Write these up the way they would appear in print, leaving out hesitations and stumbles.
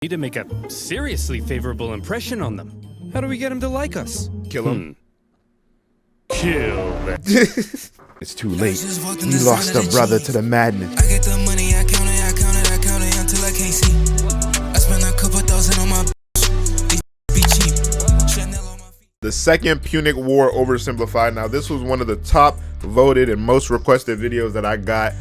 Need to make a seriously favorable impression on them. How do we get them to like us? Kill him. Kill them. It's too late. He lost a brother to the madness. I get the money, I count it until I can't see. I spend a couple thousand on my these be cheap. Chanel on my feet. The second Punic War oversimplified. Now, this was one of the top voted and most requested videos that I got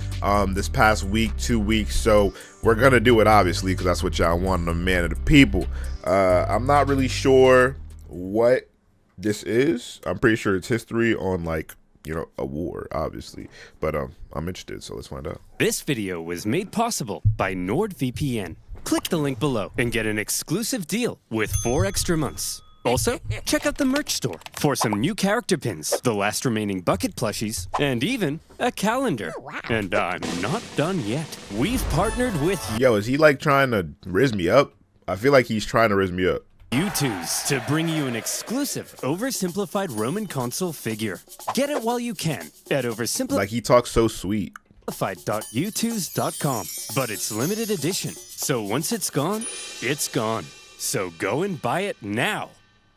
this past week, 2 weeks. So we're gonna do it, obviously, because that's what y'all want. I'm a man of the people. I'm not really sure what this is. I'm pretty sure it's history on, like, you know, a war, obviously, but I'm interested, so let's find out. This video was made possible by NordVPN. Click the link below and get an exclusive deal with 4 extra months. Also, check out the merch store for some new character pins, the last remaining bucket plushies, and even a calendar. And I'm not done yet. We've partnered with Yo, is he like trying to rizz me up? I feel like he's trying to rizz me up. U2s to bring you an exclusive oversimplified Roman consul figure. Get it while you can at Like, he talks so sweet. oversimplified.u2s.com. But it's limited edition, so once it's gone, it's gone. So go and buy it now.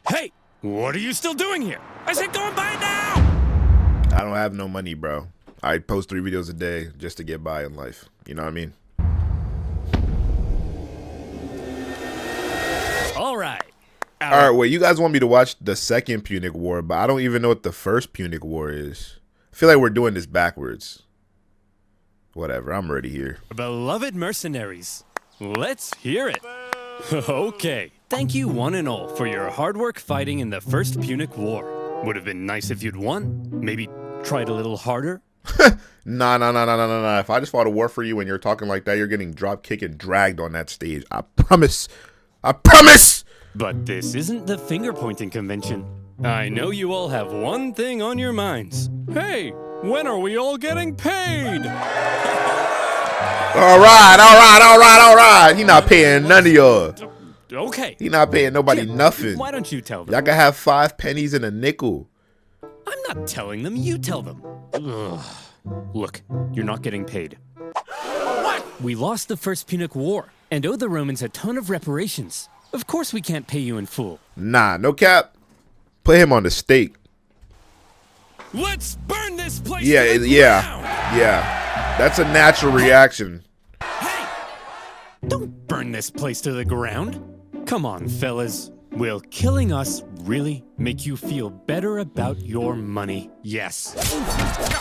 Hey, what are you still doing here? I said go and buy it now! I don't have no money, bro. I post 3 videos a day just to get by in life. You know what I mean? All right. All right, wait, you guys want me to watch the second Punic War, but I don't even know what the first Punic War is. I feel like we're doing this backwards. Whatever, I'm already here. Beloved mercenaries, let's hear it. Okay, thank you one and all for your hard work fighting in the first Punic War. Would have been nice if you'd won. Maybe tried a little harder. Nah. If I just fought a war for you and you're talking like that, you're getting drop kicked and dragged on that stage. I promise. I promise! But this isn't the finger-pointing convention. I know you all have one thing on your minds. Hey, when are we all getting paid? All right. He not paying none of y'all. Okay. He not paying nobody nothing. Why don't you tell them? Y'all can have 5 pennies and a nickel. I'm not telling them, you tell them. Ugh. Look, you're not getting paid. What? We lost the first Punic War and owe the Romans a ton of reparations. Of course we can't pay you in full. Nah, no cap. Put him on the stake. Let's burn this place. Yeah. That's a natural reaction. Hey! Don't burn this place to the ground. Come on, fellas. Will killing us really make you feel better about your money? Yes.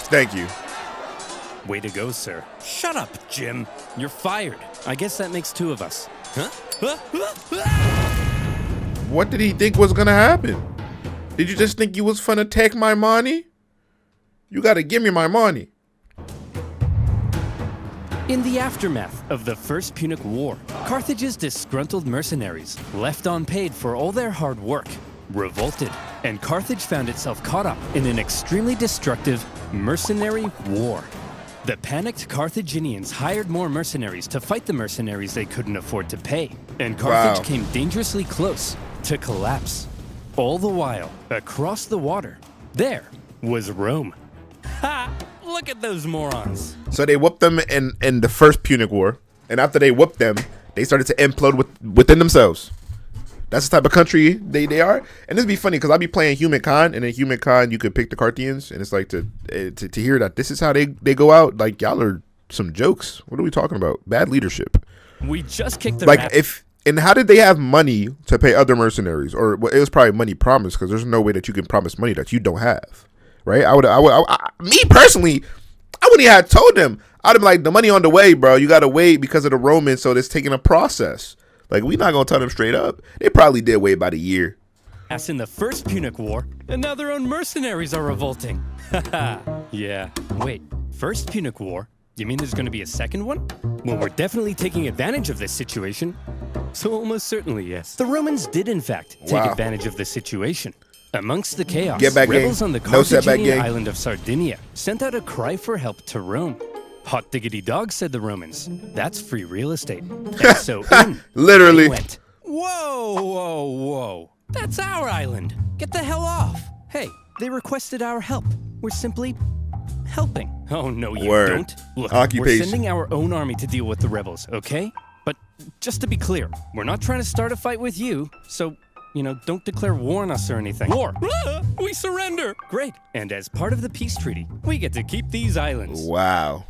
Thank you. Way to go, sir. Shut up, Jim. You're fired. I guess that makes 2 of us. Huh? What did he think was gonna happen? Did you just think you was finna take my money? You gotta give me my money. In the aftermath of the First Punic War, Carthage's disgruntled mercenaries, left unpaid for all their hard work, revolted, and Carthage found itself caught up in an extremely destructive mercenary war. The panicked Carthaginians hired more mercenaries to fight the mercenaries they couldn't afford to pay, and Carthage came dangerously close to collapse. All the while, across the water, there was Rome. Ha! Look at those morons. So they whooped them in the first Punic War, and after they whooped them, they started to implode within themselves. That's the type of country they are. And this be funny because I be playing Humankind, and in Humankind you could pick the Carthians, and it's like to hear that this is how they go out. Like, y'all are some jokes. What are we talking about? Bad leadership. We just kicked the and how did they have money to pay other mercenaries? Or well, it was probably money promised, because there's no way that you can promise money that you don't have. Right? Me personally, I wouldn't even have told them. I'd be like, the money on the way, bro. You gotta wait because of the Romans, so it's taking a process. Like, we not gonna tell them straight up. They probably did wait about a year. As in the first Punic War, and now their own mercenaries are revolting. Haha. Yeah. Wait, first Punic War? You mean there's gonna be a second one? Well, we're definitely taking advantage of this situation. So almost certainly, yes. The Romans did, in fact, take advantage of the situation. Amongst the chaos, rebels on the Carthaginian island of Sardinia sent out a cry for help to Rome. Hot diggity dog, said the Romans. That's free real estate. And so in literally went. Whoa. That's our island. Get the hell off. Hey, they requested our help. We're simply helping. Oh, no, you don't. Look, we're sending our own army to deal with the rebels, okay? But just to be clear, we're not trying to start a fight with you, so, you know, don't declare war on us or anything. War! We surrender! Great. And as part of the peace treaty, we get to keep these islands. Wow.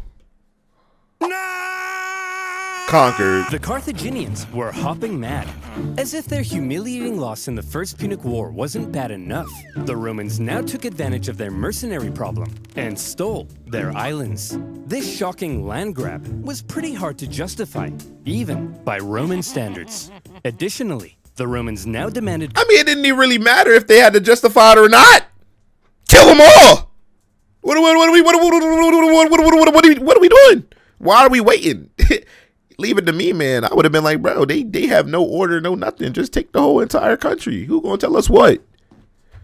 Conquered. The Carthaginians were hopping mad. As if their humiliating loss in the First Punic War wasn't bad enough, the Romans now took advantage of their mercenary problem and stole their islands. This shocking land grab was pretty hard to justify, even by Roman standards. Additionally, the Romans now demanded— I mean, it didn't even really matter if they had to justify it or not. Kill them all. What are we doing? Why are we waiting? Leave it to me, man. I would have been like, bro, they have no order, no nothing. Just take the whole entire country. Who gonna tell us what?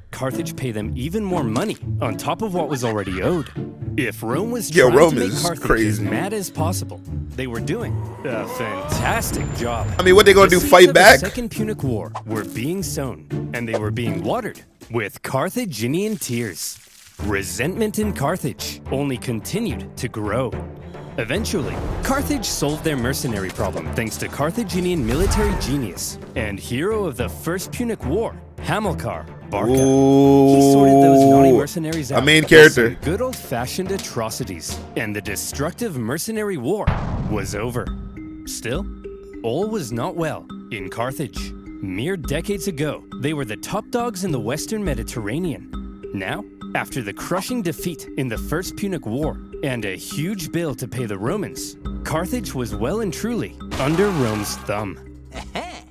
Carthage pay them even more money on top of what was already owed. If Rome was trying Rome to make is Carthage crazy. as mad as possible, they were doing a fantastic job. I mean, what they gonna do, seeds fight of back? The Second Punic War were being sown, and they were being watered with Carthaginian tears. Resentment in Carthage only continued to grow. Eventually, Carthage solved their mercenary problem thanks to Carthaginian military genius and hero of the First Punic War, Hamilcar Barca. He sorted those naughty mercenaries out. A main with character. some good old-fashioned atrocities, and the destructive mercenary war was over. Still, all was not well in Carthage. Mere decades ago, they were the top dogs in the Western Mediterranean. Now, after the crushing defeat in the First Punic War and a huge bill to pay the Romans, Carthage was well and truly under Rome's thumb.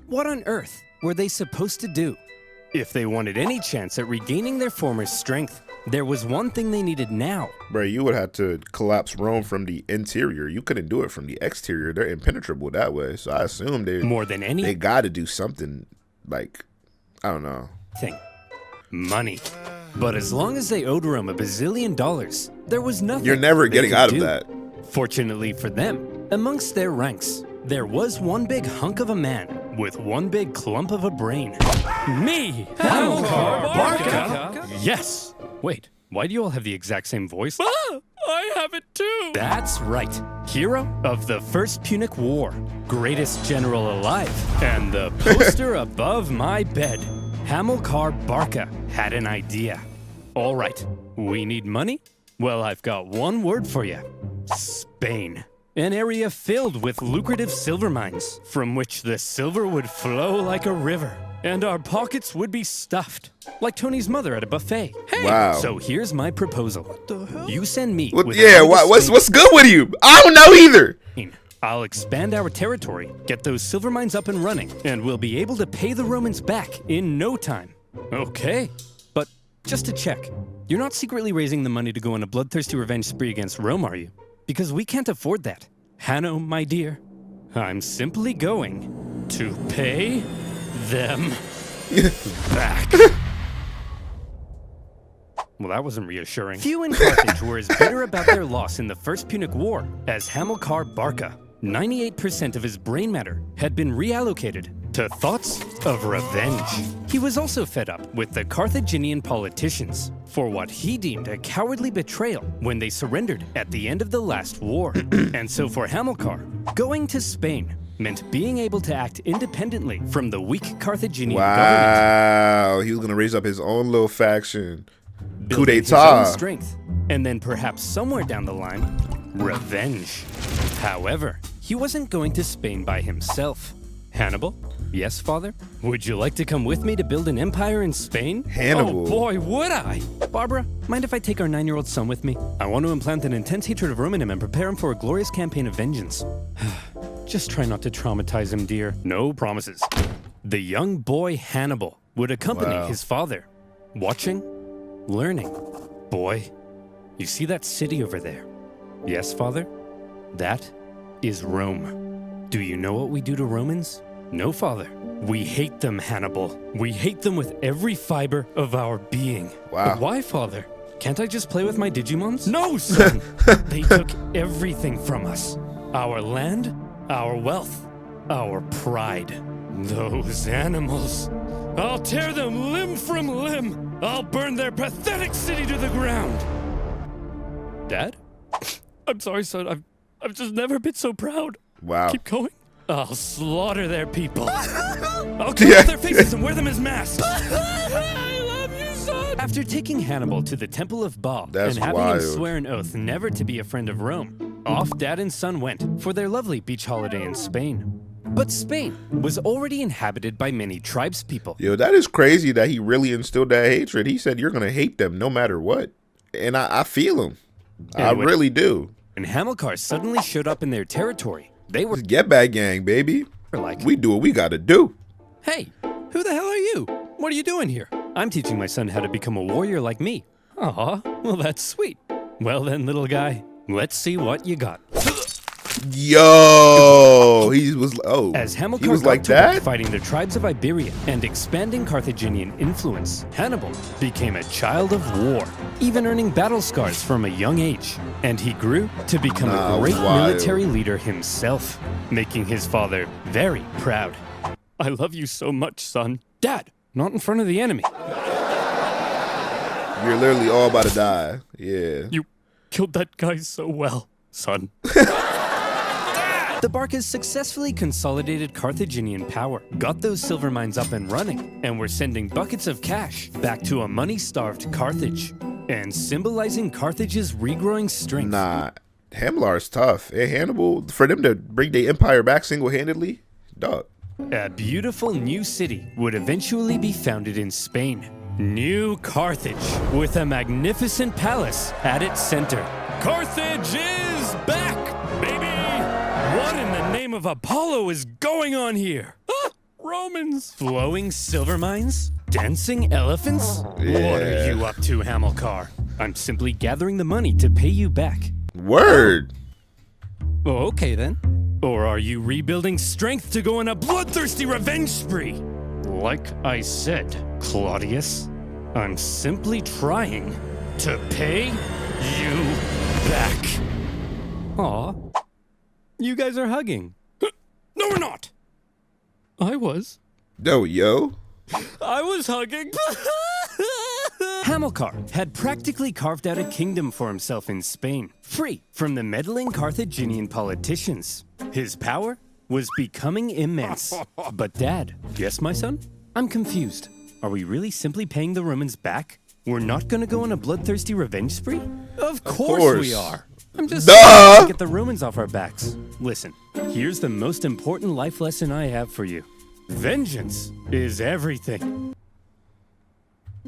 What on earth were they supposed to do? If they wanted any chance at regaining their former strength, there was one thing they needed now. Bro, you would have to collapse Rome from the interior. You couldn't do it from the exterior. They're impenetrable that way. So I assume they got to do something like, I don't know. Money. But as long as they owed Rome $1 bazillion, there was nothing. You're never getting out of do. that. Fortunately for them, amongst their ranks, there was one big hunk of a man with one big clump of a brain. Me, Hamilcar Barca. Yes. Wait, why do you all have the exact same voice? I have it too. That's right. Hero of the First Punic War, greatest general alive, and the poster above my bed. Hamilcar Barca had an idea. All right, we need money? Well, I've got one word for you. Spain. An area filled with lucrative silver mines, from which the silver would flow like a river, and our pockets would be stuffed, like Tony's mother at a buffet. Hey! Wow. So here's my proposal. What the hell? You send me with what's good with you? I don't know either. I'll expand our territory, get those silver mines up and running, and we'll be able to pay the Romans back in no time. Okay, but just to check, you're not secretly raising the money to go on a bloodthirsty revenge spree against Rome, are you? Because we can't afford that. Hanno, my dear, I'm simply going to pay them back. Well, that wasn't reassuring. Few in Carthage were as bitter about their loss in the First Punic War as Hamilcar Barca. 98% of his brain matter had been reallocated to thoughts of revenge. He was also fed up with the Carthaginian politicians for what he deemed a cowardly betrayal when they surrendered at the end of the last war. And so for Hamilcar, going to Spain meant being able to act independently from the weak Carthaginian government. Wow, he was going to raise up his own little faction. Coup Building his d'etat. own strength, and then perhaps somewhere down the line, revenge. However, he wasn't going to Spain by himself. Hannibal? Yes, father? Would you like to come with me to build an empire in Spain? Hannibal. Oh boy, would I! Barbara, mind if I take our 9-year-old son with me? I want to implant an intense hatred of Rome in him and prepare him for a glorious campaign of vengeance. Just try not to traumatize him, dear. No promises. The young boy Hannibal would accompany his father, watching, learning. Boy, you see that city over there? Yes, father? That is Rome. Do you know what we do to Romans? No, father. We hate them, Hannibal. We hate them with every fiber of our being. Wow. But why, father? Can't I just play with my Digimons? No, son! They took everything from us. Our land, our wealth, our pride. Those animals. I'll tear them limb from limb. I'll burn their pathetic city to the ground. Dad? I'm sorry, son. I've just never been so proud. Wow. Keep going. I'll slaughter their people. I'll cut off their faces and wear them as masks. I love you, son. After taking Hannibal to the Temple of Baal and having him swear an oath never to be a friend of Rome, off Dad and son went for their lovely beach holiday in Spain. But Spain was already inhabited by many tribespeople. Yo, that is crazy that he really instilled that hatred. He said you're going to hate them no matter what. And I feel him. I really do. When Hamilcar suddenly showed up in their territory, they were Get Back Gang, baby. like, we do what we got to do. Hey, who the hell are you? What are you doing here? I'm teaching my son how to become a warrior like me. Aw, well that's sweet. Well then, little guy, let's see what you got. Yo, As Hamilcar was got like to work that? fighting the tribes of Iberia and expanding Carthaginian influence, Hannibal became a child of war, even earning battle scars from a young age. And he grew to become a great military leader himself, making his father very proud. I love you so much, son. Dad, not in front of the enemy. You're literally all about to die. Yeah. You killed that guy so well, son. The Barcas successfully consolidated Carthaginian power, got those silver mines up and running, and were sending buckets of cash back to a money-starved Carthage, and symbolizing Carthage's regrowing strength. Nah, Hamlar's tough. Hey, Hannibal, for them to bring their empire back single-handedly, dog. A beautiful new city would eventually be founded in Spain. New Carthage, with a magnificent palace at its center. Carthage is back, baby! What in the name of Apollo is going on here? Ah, Romans! Flowing silver mines? Dancing elephants? Yeah. What are you up to, Hamilcar? I'm simply gathering the money to pay you back. Word. Oh, okay then. Or are you rebuilding strength to go on a bloodthirsty revenge spree? Like I said, Claudius, I'm simply trying to pay you back. Aw, you guys are hugging. No, we're not. I was. Yo. I was hugging. Hamilcar had practically carved out a kingdom for himself in Spain, free from the meddling Carthaginian politicians. His power was becoming immense. But Dad, yes, my son? I'm confused. Are we really simply paying the Romans back? We're not gonna go on a bloodthirsty revenge spree? Of course we are. I'm just saying to get the Romans off our backs. Listen, here's the most important life lesson I have for you. Vengeance is everything.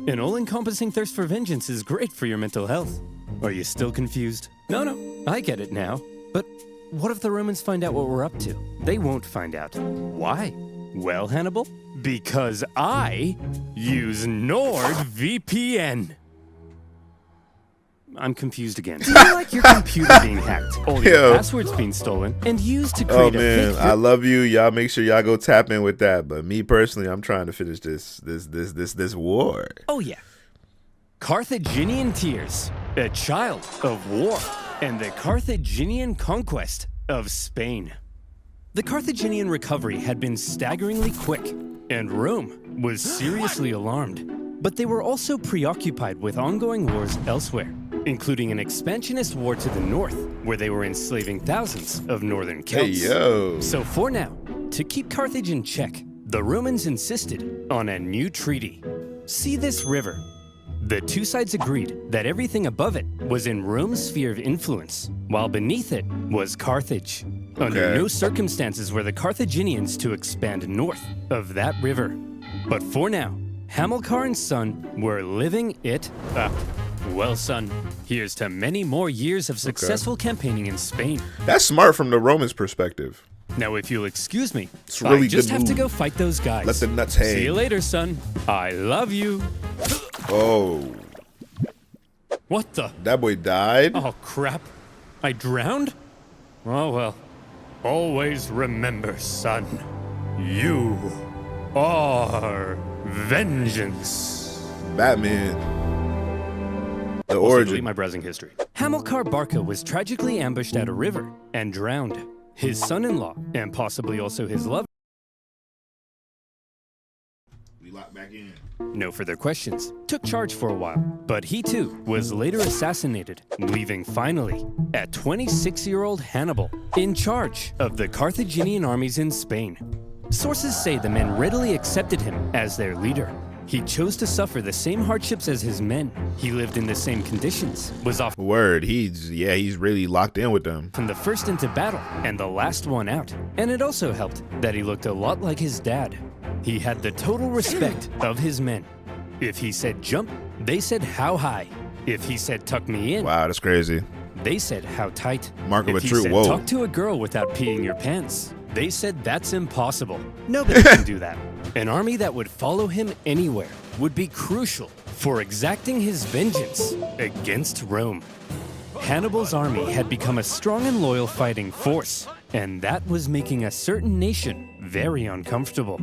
An all-encompassing thirst for vengeance is great for your mental health. Are you still confused? No, I get it now. But what if the Romans find out what we're up to? They won't find out. Why? Well, Hannibal, because I use NordVPN. I'm confused again. Do you like your computer being hacked, all your passwords being stolen, and used to create a fake... I love you. Y'all make sure y'all go tap in with that. But me personally, I'm trying to finish this war. Oh yeah. Carthaginian tears, a child of war, and the Carthaginian conquest of Spain. The Carthaginian recovery had been staggeringly quick, and Rome was seriously alarmed. But they were also preoccupied with ongoing wars elsewhere, including an expansionist war to the north, where they were enslaving thousands of northern Celts. Hey, yo. So for now, to keep Carthage in check, the Romans insisted on a new treaty. See this river? The two sides agreed that everything above it was in Rome's sphere of influence, while beneath it was Carthage. Under no circumstances were the Carthaginians to expand north of that river. But for now, Hamilcar and son were living it up. Well, son, here's to many more years of successful campaigning in Spain. That's smart from the Romans' perspective. Now, if you'll excuse me, It's really I just good have to move. go fight those guys. Let the nuts hang. See you later, son. I love you. Oh, What the? that boy died? Oh, crap. I drowned? Oh, well. Always remember, son. You are vengeance. Batman. The Also, delete origin. my browsing history. Hamilcar Barca was tragically ambushed at a river and drowned. His son-in-law, and possibly also his lover, We locked back in. No further questions, took charge for a while, but he too was later assassinated, leaving finally a 26-year-old Hannibal in charge of the Carthaginian armies in Spain. Sources say the men readily accepted him as their leader. He chose to suffer the same hardships as his men. He lived in the same conditions, was often He's really locked in with them. the first into battle and the last one out. And it also helped that he looked a lot like his dad. He had the total respect of his men. If he said jump, they said how high. If he said tuck me in, Wow, that's crazy. they said how tight. Mark of a If he true said whoa. talk to a girl without peeing your pants, they said that's impossible. Nobody can do that. An army that would follow him anywhere would be crucial for exacting his vengeance against Rome. Hannibal's army had become a strong and loyal fighting force, and that was making a certain nation very uncomfortable.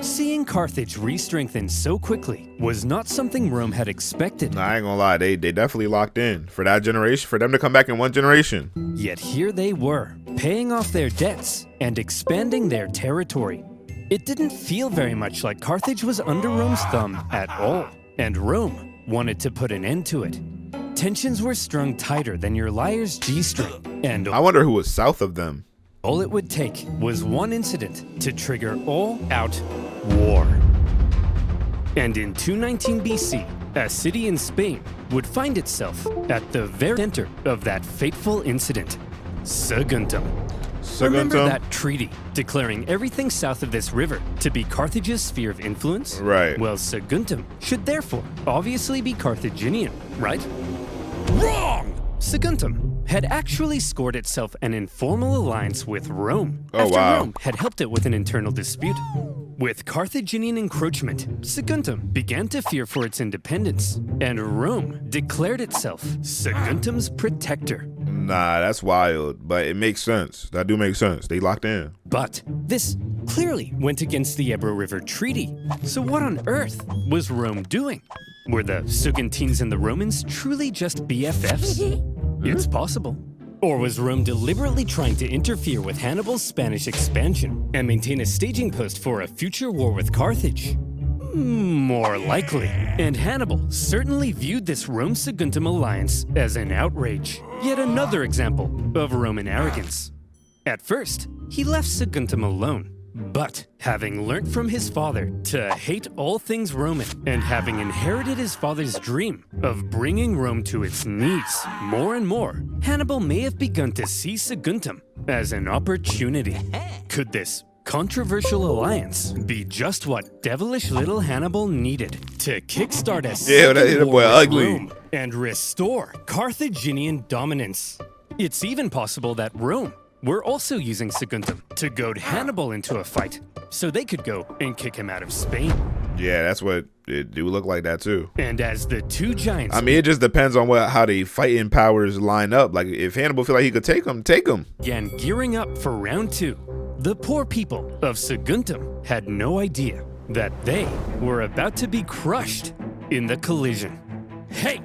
Seeing Carthage re-strengthen so quickly was not something Rome had expected. Nah, I ain't gonna lie, they definitely locked in for that generation, for them to come back in one generation. Yet here they were, paying off their debts and expanding their territory. It didn't feel very much like Carthage was under Rome's thumb at all, and Rome wanted to put an end to it. Tensions were strung tighter than your liar's G-string, and I wonder who was south of them. all it would take was one incident to trigger all-out war. And in 219 BC, a city in Spain would find itself at the very center of that fateful incident, Saguntum. Remember that treaty declaring everything south of this river to be Carthage's sphere of influence? Right. Well, Saguntum should therefore obviously be Carthaginian, right? Wrong! Saguntum had actually scored itself an informal alliance with Rome after wow. Rome had helped it with an internal dispute. With Carthaginian encroachment, Saguntum began to fear for its independence, and Rome declared itself Saguntum's protector. Nah, that's wild, but it makes sense. That do make sense. They locked in. But this clearly went against the Ebro River Treaty. So what on earth was Rome doing? Were the Saguntines and the Romans truly just BFFs? It's possible. Or was Rome deliberately trying to interfere with Hannibal's Spanish expansion and maintain a staging post for a future war with Carthage? More likely. And Hannibal certainly viewed this Rome-Saguntum alliance as an outrage. Yet another example of Roman arrogance. At first, he left Saguntum alone. But having learnt from his father to hate all things Roman, and having inherited his father's dream of bringing Rome to its knees more and more, Hannibal may have begun to see Saguntum as an opportunity. Could this controversial alliance be just what devilish little Hannibal needed to kickstart a second war with Rome and restore Carthaginian dominance? It's even possible that Rome were also using Saguntum to goad Hannibal into a fight, so they could go and kick him out of Spain. Yeah, that's what it do look like that too. And as the two giants, I mean, it just depends on how the fighting powers line up. Like, if Hannibal feel like he could take him, take him. began gearing up for round two, the poor people of Saguntum had no idea that they were about to be crushed in the collision. Hey,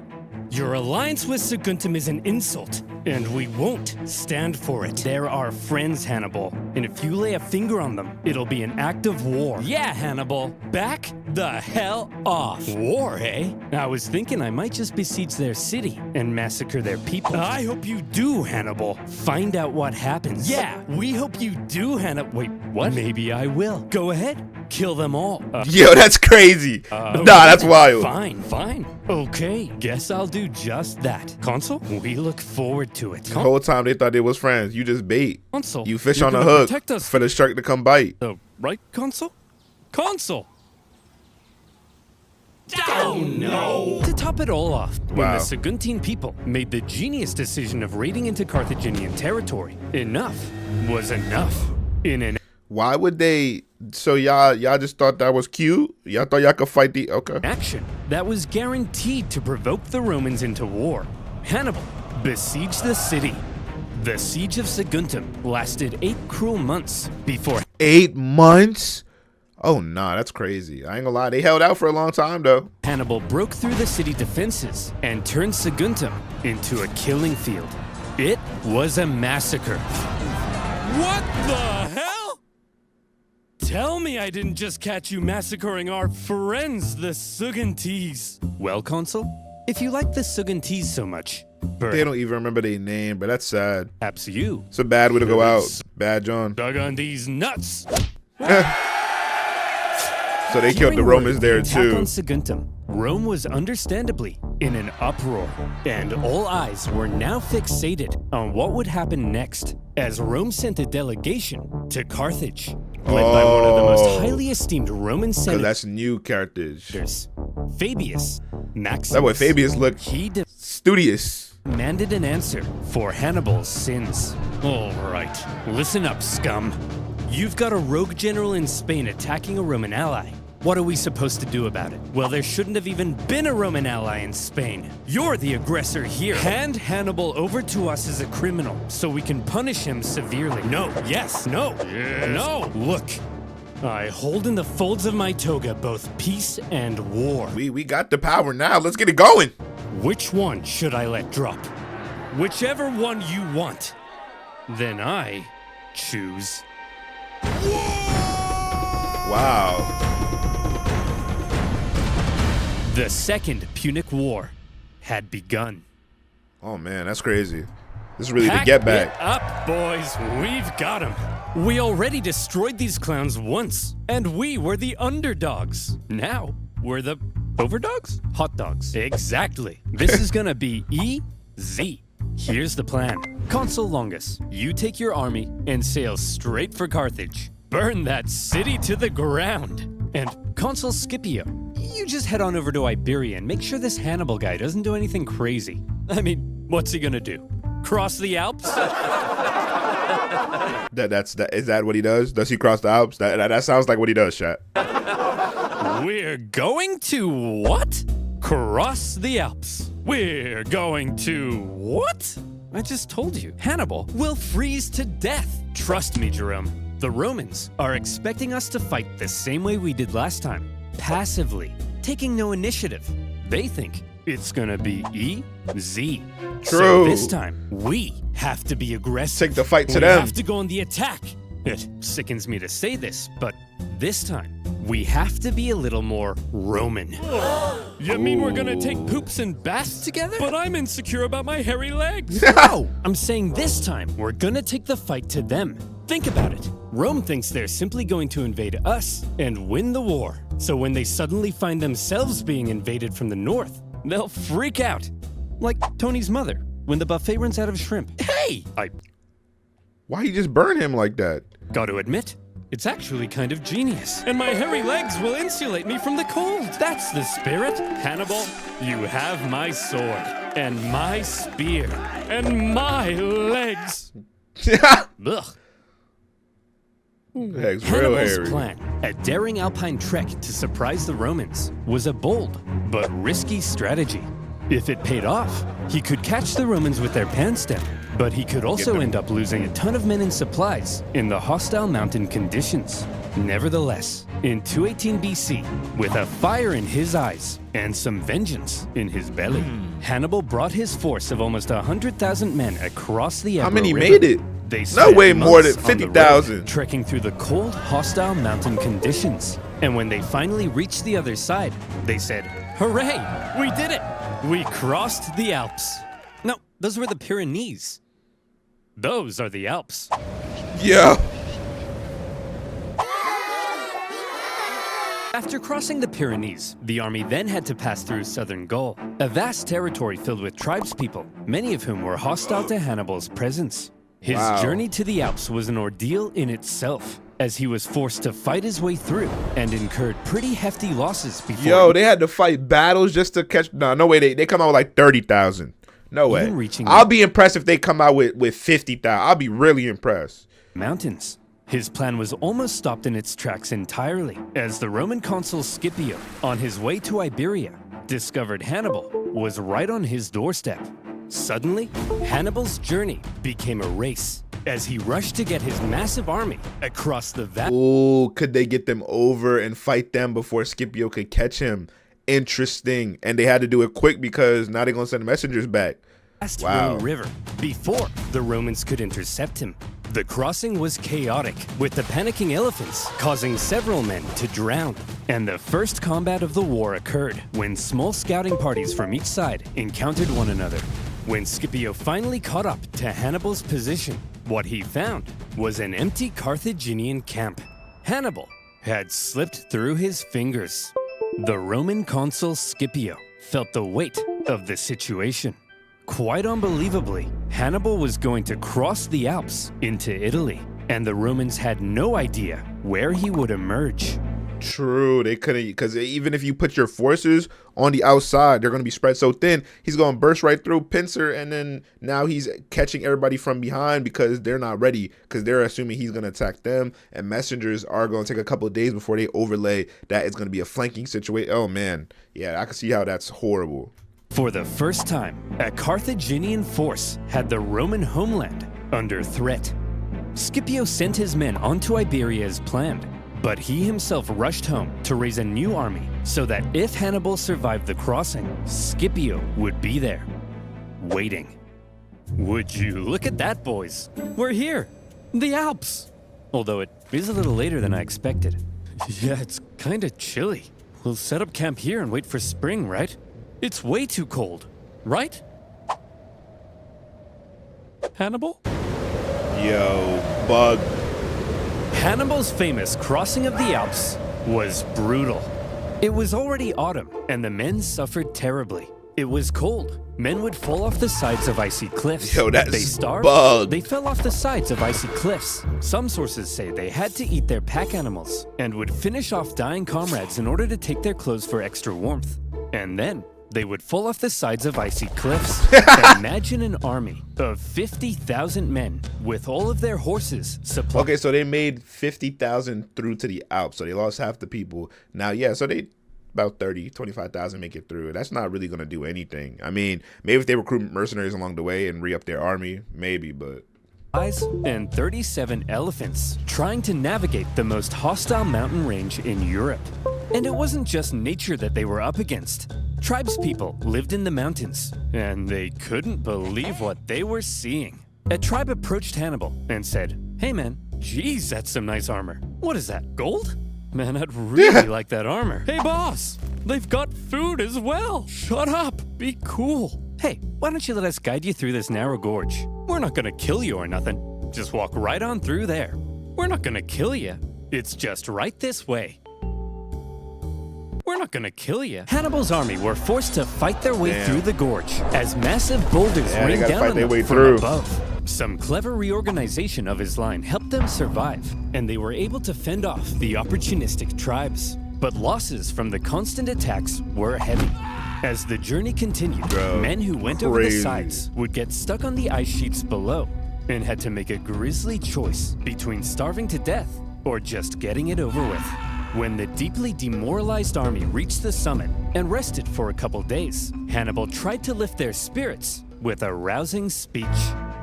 your alliance with Saguntum is an insult, and we won't stand for it. They're our friends, Hannibal, and if you lay a finger on them, it'll be an act of war. Yeah, Hannibal, back the hell off. War, eh? I was thinking I might just besiege their city and massacre their people. I hope you do, Hannibal. Find out what happens. Yeah, we hope you do, Hannibal. Wait, what? Maybe I will. Go ahead, kill them all. Yo, that's crazy. Nah, that's wild. Fine. Okay, guess I'll do just that. Consul, we look forward to it. The whole time they thought they was friends. You just bait. Consul, You fish you're on the gonna hook protect us. for the shark to come bite. Right, Consul? Consul! Oh no! To top it all off, when Wow. the Saguntine people made the genius decision of raiding into Carthaginian territory, enough was enough. In an Why would they? So y'all just thought that was cute? Y'all thought y'all could fight the? Okay. action that was guaranteed to provoke the Romans into war, Hannibal besieged the city. The siege of Saguntum lasted 8 cruel months before 8 months? Oh nah, that's crazy. I ain't gonna lie, they held out for a long time though. Hannibal broke through the city defenses and turned Saguntum into a killing field. It was a massacre. What the hell? tell me I didn't just catch you massacring our friends, the Sugantees. Well, Consul, if you like the Sugantees so much, They don't even remember their name, but that's sad. perhaps you It's a bad way to go out. Bad John. dug on these nuts. So they killed the Romans there Attack on too. Saguntum, Rome was understandably in an uproar, and all eyes were now fixated on what would happen next, as Rome sent a delegation to Carthage, led by one of the most highly esteemed Roman Cause senators, that's new Carthage. Fabius Maximus. That way Fabius looked He studious. demanded an answer for Hannibal's sins. All right, listen up, scum. You've got a rogue general in Spain attacking a Roman ally. What are we supposed to do about it? Well, there shouldn't have even been a Roman ally in Spain. You're the aggressor here. Hand Hannibal over to us as a criminal so we can punish him severely. No, yes, no, no. Look, I hold in the folds of my toga both peace and war. We got the power now. Let's get it going. Which one should I let drop? Whichever one you want. Then I choose. Wow. The Second Punic War had begun. Oh man, that's crazy. This is really the Pack get back. it up, boys. We've got them. We already destroyed these clowns once, and we were the underdogs. Now, we're the overdogs? Hot dogs. Exactly. This is gonna be easy. Here's the plan. Consul Longus, you take your army and sail straight for Carthage. Burn that city to the ground. And Consul Scipio, you just head on over to Iberia and make sure this Hannibal guy doesn't do anything crazy. I mean, what's he gonna do? Cross the Alps? Is that what he does? Does he cross the Alps? That sounds like what he does, chat. We're going to what? Cross the Alps. We're going to what? I just told you. Hannibal will freeze to death. Trust me, Jerome. The Romans are expecting us to fight the same way we did last time. Passively, taking no initiative. They think it's gonna be easy. So True. this time, we have to be aggressive. Take the fight to We them. have to go on the attack. It sickens me to say this, but this time, we have to be a little more Roman. You mean we're gonna take poops and baths together? But I'm insecure about my hairy legs. No! I'm saying this time, we're gonna take the fight to them. Think about it. Rome thinks they're simply going to invade us and win the war. So when they suddenly find themselves being invaded from the north, they'll freak out. Like Tony's mother, when the buffet runs out of shrimp. Hey! I Why you just burn him like that? gotta admit, it's actually kind of genius. And my hairy legs will insulate me from the cold. That's the spirit. Hannibal, you have my sword, and my spear, and my legs. Ugh. Legs real Hannibal's hairy. plan, a daring alpine trek to surprise the Romans, was a bold but risky strategy. If it paid off, he could catch the Romans with their pants down, but he could also end up losing a ton of men and supplies in the hostile mountain conditions. Nevertheless, in 218 BC, with a fire in his eyes and some vengeance in his belly, Hannibal brought his force of almost 100,000 men across the Ebro How many River. made it? They No spent way more than months on the road, 50,000. trekking through the cold, hostile mountain conditions. And when they finally reached the other side, they said, "Hooray! We did it! We crossed the Alps." No, those were the Pyrenees. Those are the Alps. Yeah. After crossing the Pyrenees, the army then had to pass through southern Gaul, a vast territory filled with tribespeople, many of whom were hostile to Hannibal's presence. His Wow. journey to the Alps was an ordeal in itself, as he was forced to fight his way through and incurred pretty hefty losses before Yo, they had to fight battles just to catch. No way. They come out with like 30,000. No way. Even reaching I'll be impressed if they come out with 50,000. I'll be really impressed. mountains. His plan was almost stopped in its tracks entirely, as the Roman consul Scipio, on his way to Iberia, discovered Hannibal was right on his doorstep. Suddenly, Hannibal's journey became a race, as he rushed to get his massive army across the vast Ooh, could they get them over and fight them before Scipio could catch him? Interesting. And they had to do it quick because now they're going to send messengers back. Wow. Rhone River before the Romans could intercept him. The crossing was chaotic, with the panicking elephants causing several men to drown. And the first combat of the war occurred when small scouting parties from each side encountered one another. When Scipio finally caught up to Hannibal's position, what he found was an empty Carthaginian camp. Hannibal had slipped through his fingers. The Roman consul Scipio felt the weight of the situation. Quite unbelievably, Hannibal was going to cross the Alps into Italy, and the Romans had no idea where he would emerge. True, they couldn't, because even if you put your forces on the outside, they're going to be spread so thin. He's going to burst right through Pincer, and then now he's catching everybody from behind because they're not ready, because they're assuming he's going to attack them, and messengers are going to take a couple of days before they overlay that it's going to be a flanking situation. Oh man, yeah, I can see how that's horrible. For the first time, a Carthaginian force had the Roman homeland under threat. Scipio sent his men onto Iberia as planned, but he himself rushed home to raise a new army so that if Hannibal survived the crossing, Scipio would be there, waiting. Would you look at that, boys? We're here, the Alps. Although it is a little later than I expected. Yeah, it's kinda chilly. We'll set up camp here and wait for spring, right? It's way too cold, right? Hannibal? Yo, bug. Hannibal's famous crossing of the Alps was brutal. It was already autumn, and the men suffered terribly. It was cold. Men would fall off the sides of icy cliffs. Yo, that's they starved. bug. They fell off the sides of icy cliffs. Some sources say they had to eat their pack animals and would finish off dying comrades in order to take their clothes for extra warmth. And then they would fall off the sides of icy cliffs. Imagine an army of 50,000 men with all of their horses supplied. Okay, so they made 50,000 through to the Alps, so they lost half the people. Now, yeah, so they about 25,000 make it through. That's not really going to do anything. I mean, maybe if they recruit mercenaries along the way and re-up their army, maybe, but... And 37 elephants trying to navigate the most hostile mountain range in Europe. And it wasn't just nature that they were up against. Tribespeople lived in the mountains, and they couldn't believe what they were seeing. A tribe approached Hannibal and said, "Hey man, geez, that's some nice armor. What is that, gold? Man, I'd really like that armor. Hey boss, they've got food as well. Shut up, be cool. Hey, why don't you let us guide you through this narrow gorge? We're not gonna kill you or nothing. Just walk right on through there. We're not gonna kill you. It's just right this way. We're not gonna kill you." Hannibal's army were forced to fight their way through the gorge as massive boulders rained down on them from above. Some clever reorganization of his line helped them survive, and they were able to fend off the opportunistic tribes. But losses from the constant attacks were heavy. As the journey continued, men who went over the sides would get stuck on the ice sheets below and had to make a grisly choice between starving to death or just getting it over with. When the deeply demoralized army reached the summit and rested for a couple days, Hannibal tried to lift their spirits with a rousing speech.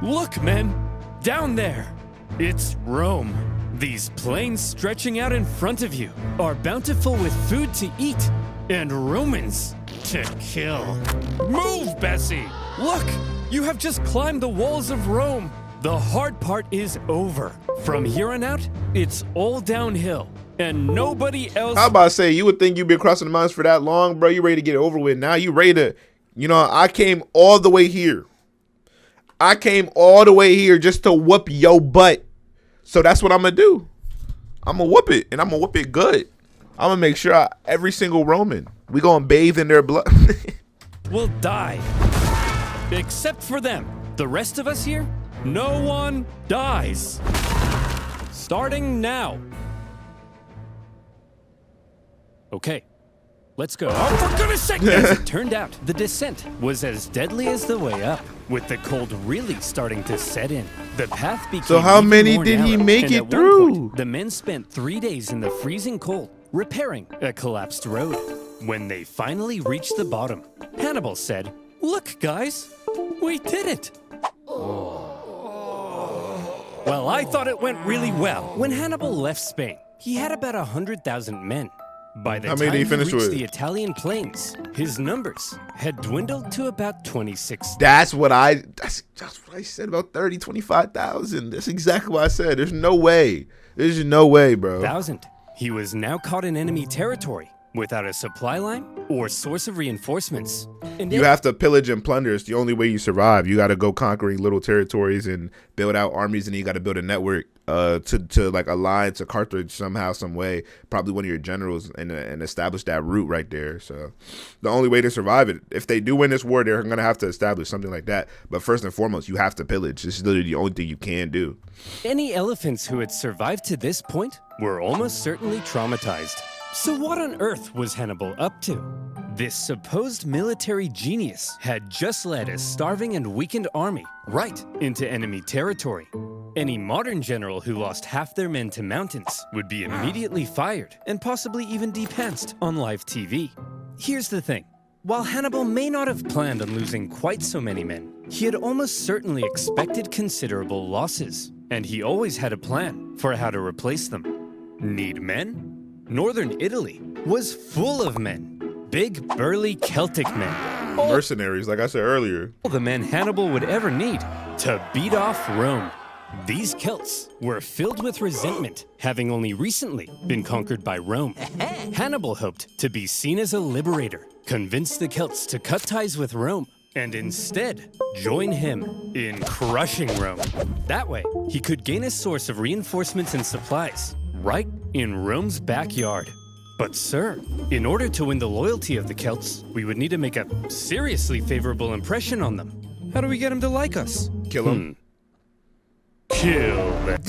"Look, men, down there, it's Rome. These plains stretching out in front of you are bountiful with food to eat and Romans to kill. Move, Bessie! Look, you have just climbed the walls of Rome. The hard part is over. From here on out, it's all downhill. And nobody else." How about to say, you would think you've been crossing the mountains for that long, bro. You ready to get it over with. Now you ready to, I came all the way here. I came all the way here just to whoop your butt. So that's what I'm going to do. I'm going to whoop it, and I'm going to whoop it good. I'm going to make sure every single Roman, we going to bathe in their blood. will die. Except for them. The rest of us here, no one dies. Starting now. Okay, let's go. Oh, for goodness sake! As it turned out, the descent was as deadly as the way up, with the cold really starting to set in. The path became So how even many more did he narrow, make and it at one through? point, the men spent 3 days in the freezing cold, repairing a collapsed road. When they finally reached the bottom, Hannibal said, "Look, guys, we did it." Well, I thought it went really well. When Hannibal left Spain, he had about 100,000 men. By the How time many did he he finish reached with? the Italian plains, his numbers had dwindled to about 26,000. That's what I said about 30, 25,000. That's exactly what I said. There's no way. There's no way, bro. He was now caught in enemy territory without a supply line or source of reinforcements. And You have to pillage and plunder. It's the only way you survive. You got to go conquering little territories and build out armies, and you got to build a network to like align to Carthage somehow, some way. Probably one of your generals, and establish that route right there. So the only way to survive it, if they do win this war, they're gonna have to establish something like that. But first and foremost, you have to pillage. This is literally the only thing you can do. any elephants who had survived to this point were almost certainly traumatized. So what on earth was Hannibal up to? This supposed military genius had just led a starving and weakened army right into enemy territory. Any modern general who lost half their men to mountains would be immediately fired and possibly even depantsed on live TV. Here's the thing. While Hannibal may not have planned on losing quite so many men, he had almost certainly expected considerable losses, and he always had a plan for how to replace them. Need men? Northern Italy was full of men. Big, burly Celtic men. Mercenaries, like I said earlier. All the men Hannibal would ever need to beat off Rome. These Celts were filled with resentment, having only recently been conquered by Rome. Hannibal hoped to be seen as a liberator, convince the Celts to cut ties with Rome, and instead join him in crushing Rome. That way, he could gain a source of reinforcements and supplies right in Rome's backyard. But sir, in order to win the loyalty of the Celts, we would need to make a seriously favorable impression on them. How do we get them to like us? Kill them. Kill them.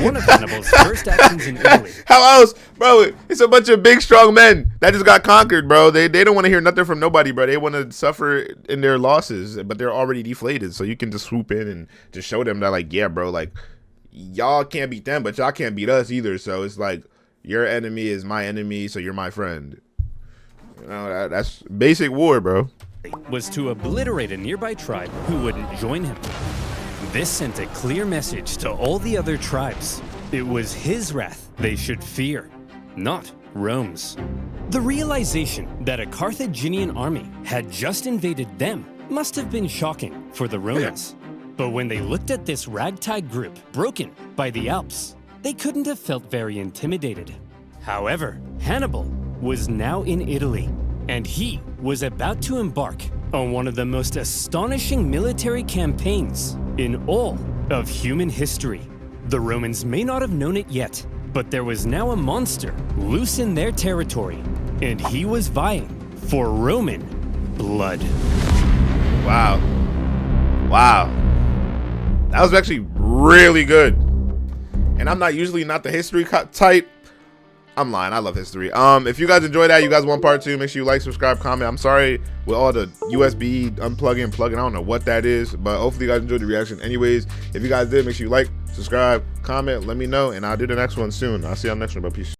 One of Hannibal's first actions in Italy. How else, bro? It's a bunch of big, strong men that just got conquered, bro. They don't want to hear nothing from nobody, bro. They want to suffer in their losses, but they're already deflated. So you can just swoop in and just show them that, like, yeah, bro, like, y'all can't beat them, but y'all can't beat us either. So it's like, your enemy is my enemy, so you're my friend. You know, that's basic war, bro. Was to obliterate a nearby tribe who wouldn't join him. This sent a clear message to all the other tribes. It was his wrath they should fear, not Rome's. The realization that a Carthaginian army had just invaded them must have been shocking for the Romans. But when they looked at this ragtag group broken by the Alps, they couldn't have felt very intimidated. However, Hannibal was now in Italy, and he was about to embark on one of the most astonishing military campaigns in all of human history. The Romans may not have known it yet, but there was now a monster loose in their territory, and he was vying for Roman blood. Wow. Wow. That was actually really good. And I'm usually not the history type. I'm lying. I love history. If you guys enjoyed that, you guys want part 2, make sure you like, subscribe, comment. I'm sorry with all the USB unplugging and plugging. I don't know what that is, but hopefully you guys enjoyed the reaction. Anyways, if you guys did, make sure you like, subscribe, comment, let me know, and I'll do the next one soon. I'll see you on the next one, bro. Peace.